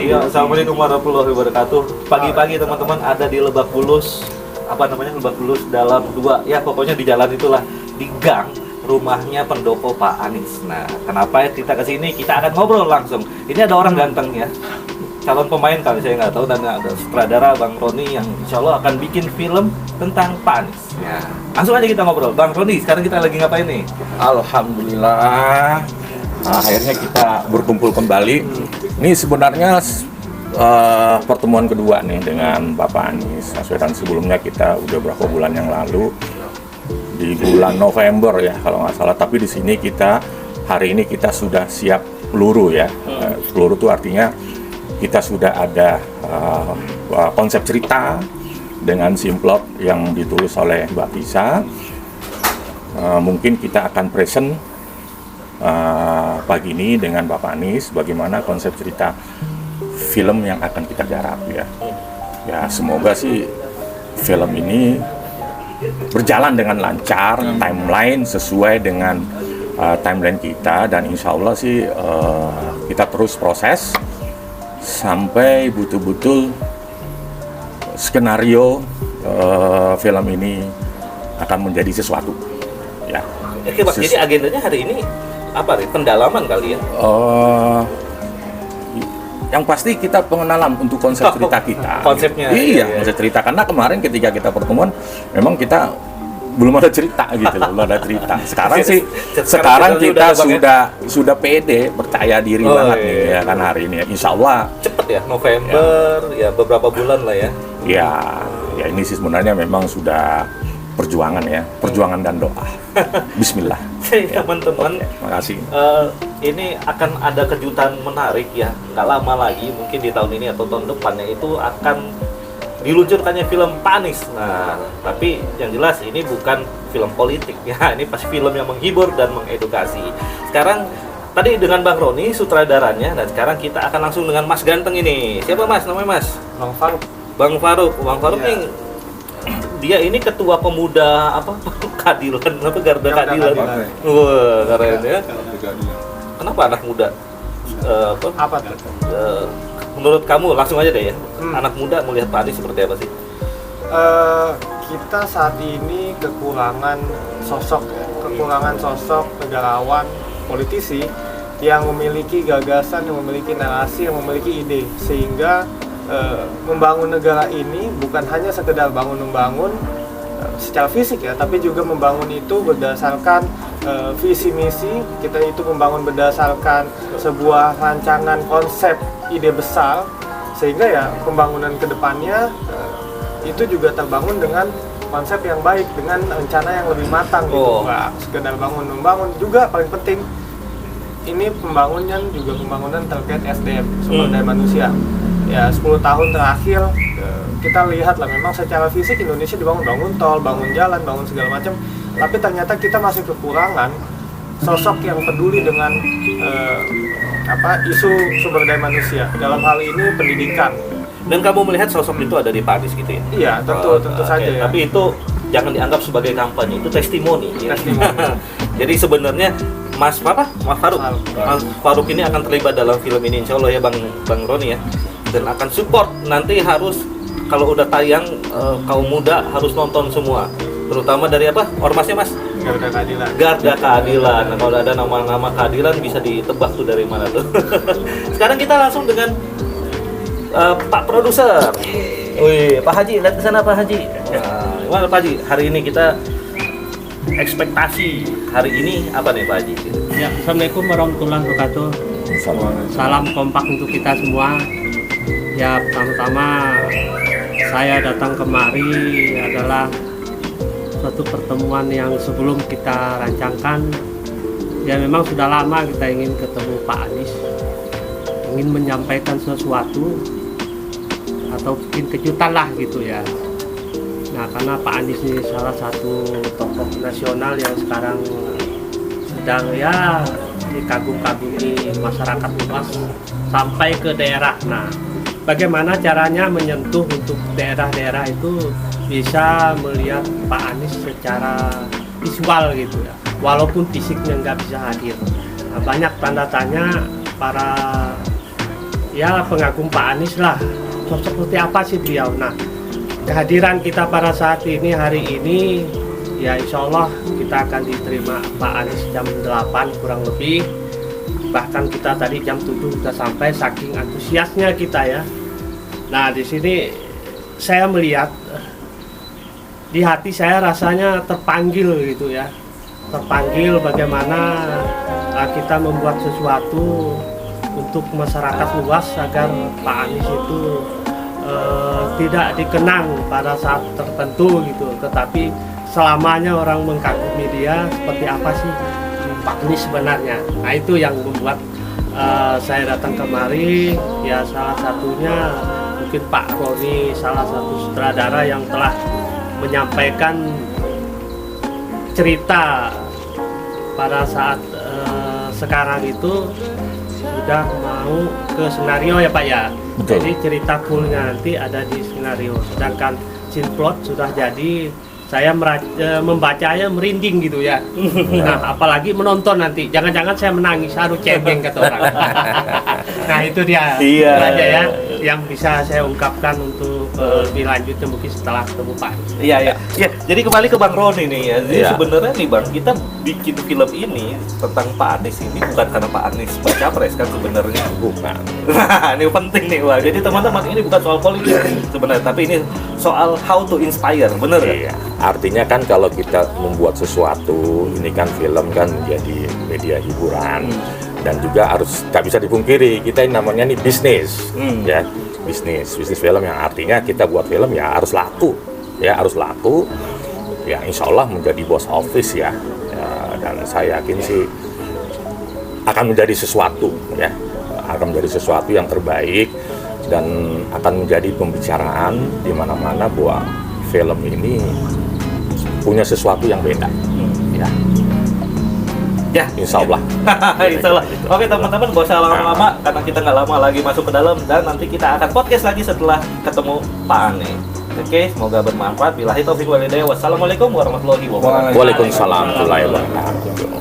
Iya, assalamualaikum warahmatullahi wabarakatuh. Pagi-pagi teman-teman ada di Lebak Bulus, Lebak Bulus dalam dua, ya pokoknya di jalan itulah, di gang rumahnya pendopo Pak Anies. Nah, kenapa kita ke sini? Kita akan ngobrol langsung. Ini ada orang ganteng ya, calon pemain kali saya nggak tahu, dan ada sutradara Bang Roni yang insya Allah akan bikin film tentang Pak Anies. Ya, langsung aja kita ngobrol. Bang Roni, sekarang kita lagi ngapain nih? Alhamdulillah, akhirnya kita berkumpul kembali. Ini sebenarnya pertemuan kedua nih dengan Bapak Anies Baswedan. Sebelumnya kita udah berapa bulan yang lalu di bulan November ya kalau nggak salah. Tapi di sini hari ini kita sudah siap peluru ya. Peluru itu artinya kita sudah ada konsep cerita dengan simplot yang ditulis oleh Mbak Tisa. Mungkin kita akan present pagi ini dengan Bapak Anies bagaimana konsep cerita film yang akan kita garap ya. Ya semoga sih film ini berjalan dengan lancar, timeline sesuai dengan timeline kita, dan insya Allah sih kita terus proses sampai betul-betul skenario film ini akan menjadi sesuatu ya. Oke, Pak, jadi agendanya hari ini apa nih? Pendalaman kali ya? Yang pasti kita pengenalan untuk konsep cerita kita. Konsepnya. Iya, konsep cerita. Karena kemarin ketika kita pertemuan, memang kita belum ada cerita gitu loh, belum ada cerita. Sekarang kita sudah pede, percaya diri banget nih ya kan hari ini. Insya Allah. Cepet ya, November, ya beberapa bulan lah ya. Ya ini sih sebenarnya memang sudah perjuangan ya, perjuangan dan doa. Bismillah. Teman-teman, makasih. Ini akan ada kejutan menarik ya, nggak lama lagi, mungkin di tahun ini atau tahun depannya itu akan diluncurkannya film Pak Anies. Nah, tapi yang jelas ini bukan film politik ya, ini pasti film yang menghibur dan mengedukasi. Sekarang tadi dengan Bang Roni sutradaranya, dan sekarang kita akan langsung dengan Mas Ganteng ini. Siapa Mas? Namanya Mas? Bang Faruk. Bang Faruk. Bang Faruk Ya. nih, dia ini ketua pemuda keadilan, Garda Keadilan. Wah, keren ya. Kenapa anak muda? Apa tuh? Menurut kamu langsung aja deh ya. Anak muda melihat Pak Anies seperti apa sih? Kita saat ini kekurangan sosok negarawan, politisi yang memiliki gagasan, yang memiliki narasi, yang memiliki ide, sehingga membangun negara ini bukan hanya sekedar membangun secara fisik ya, tapi juga membangun itu berdasarkan visi misi. Kita itu membangun berdasarkan sebuah rancangan konsep ide besar, sehingga ya pembangunan kedepannya itu juga terbangun dengan konsep yang baik, dengan rencana yang lebih matang gitu. Nggak sekedar membangun juga paling penting ini pembangunan terkait SDM, sumber daya manusia. Ya 10 tahun terakhir kita lihat lah, memang secara fisik Indonesia bangun tol, bangun jalan, bangun segala macam, tapi ternyata kita masih kekurangan sosok yang peduli dengan isu sumber daya manusia, dalam hal ini pendidikan. Dan kamu melihat sosok itu ada di Pak Anies gitu ya? Iya, tentu saja ya. Tapi itu jangan dianggap sebagai kampanye, itu testimoni. Ya? Jadi sebenarnya Mas Faruk ini akan terlibat dalam film ini, insya Allah ya Bang Roni ya, dan akan support. Nanti harus kalau udah tayang, kaum muda harus nonton semua, terutama dari ormasnya Mas? Garda Keadilan. Nah, kalau ada nama-nama keadilan bisa ditebak tuh dari mana tuh. Sekarang kita langsung dengan Pak Produser. Wih, Pak Haji, lihat ke sana Pak Haji. Nah, gimana Pak Haji? Hari ini kita ekspektasi hari ini apa nih Pak Haji? Ya, Assalamualaikum warahmatullahi wabarakatuh. Salam kompak untuk kita semua. Ya, pertama-tama saya datang kemari adalah suatu pertemuan yang sebelum kita rancangkan. Ya memang sudah lama kita ingin ketemu Pak Anies, ingin menyampaikan sesuatu atau bikin kejutan lah gitu ya. Nah, karena Pak Anies ini salah satu tokoh nasional yang sekarang sedang ya dikagum-kagumi masyarakat luas sampai ke daerah. Nah, bagaimana caranya menyentuh untuk daerah-daerah itu bisa melihat Pak Anies secara visual gitu ya, walaupun fisiknya nggak bisa hadir. Nah, banyak tanda tanya para ya pengagum Pak Anies lah. Seperti apa sih beliau? Nah, kehadiran kita pada saat ini, hari ini, ya insya Allah kita akan diterima Pak Anies jam 8 kurang lebih. Bahkan kita tadi jam 7 sudah sampai, saking antusiasnya kita ya. Nah, di sini saya melihat, di hati saya rasanya terpanggil gitu ya. Terpanggil bagaimana kita membuat sesuatu untuk masyarakat luas agar Pak Anies itu tidak dikenang pada saat tertentu gitu, tetapi selamanya orang mengkagumi dia seperti apa sih Pak Anies sebenarnya. Nah, itu yang membuat saya datang kemari. Ya salah satunya mungkin Pak Roni, salah satu sutradara yang telah menyampaikan cerita pada saat sekarang itu sudah mau ke skenario ya Pak ya. Betul. Jadi cerita fullnya nanti ada di skenario, sedangkan scene plot sudah jadi. Saya membacanya merinding gitu ya. Nah, apalagi menonton nanti, jangan-jangan saya menangis, harus cengeng kata orang. Nah, itu dia. Iya. Itu aja ya yang bisa saya ungkapkan untuk lebih lanjutnya mungkin setelah ketemu Pak. Iya, iya. Ya, jadi kembali ke Bang Roni nih ya. Jadi Iya. sebenarnya nih Bang, kita bikin film ini tentang Pak Anies ini bukan karena Pak Anies baca pres kan sebenarnya. Bukan. Nah, ini penting nih Bang. Jadi teman-teman, ini bukan soal politik sebenarnya, tapi ini soal how to inspire, bener ya? Iya. Artinya kan kalau kita membuat sesuatu, ini kan film kan menjadi media hiburan, dan juga harus nggak bisa dipungkiri kita ini namanya nih bisnis, ya bisnis film yang artinya kita buat film ya harus laku, ya insya Allah menjadi box office ya, dan saya yakin sih akan menjadi sesuatu ya, akan menjadi sesuatu yang terbaik dan akan menjadi pembicaraan di mana-mana bahwa film ini punya sesuatu yang beda, ya. Ya, Insya Allah. Insya Allah. Oke teman-teman, gak usah lama-lama karena kita nggak lama lagi masuk ke dalam, dan nanti kita akan podcast lagi setelah ketemu Pak Anies. Oke, semoga bermanfaat. Billahi taufiq wal hidayah. Wassalamualaikum warahmatullahi wabarakatuh. Waalaikumsalam warahmatullahi wabarakatuh.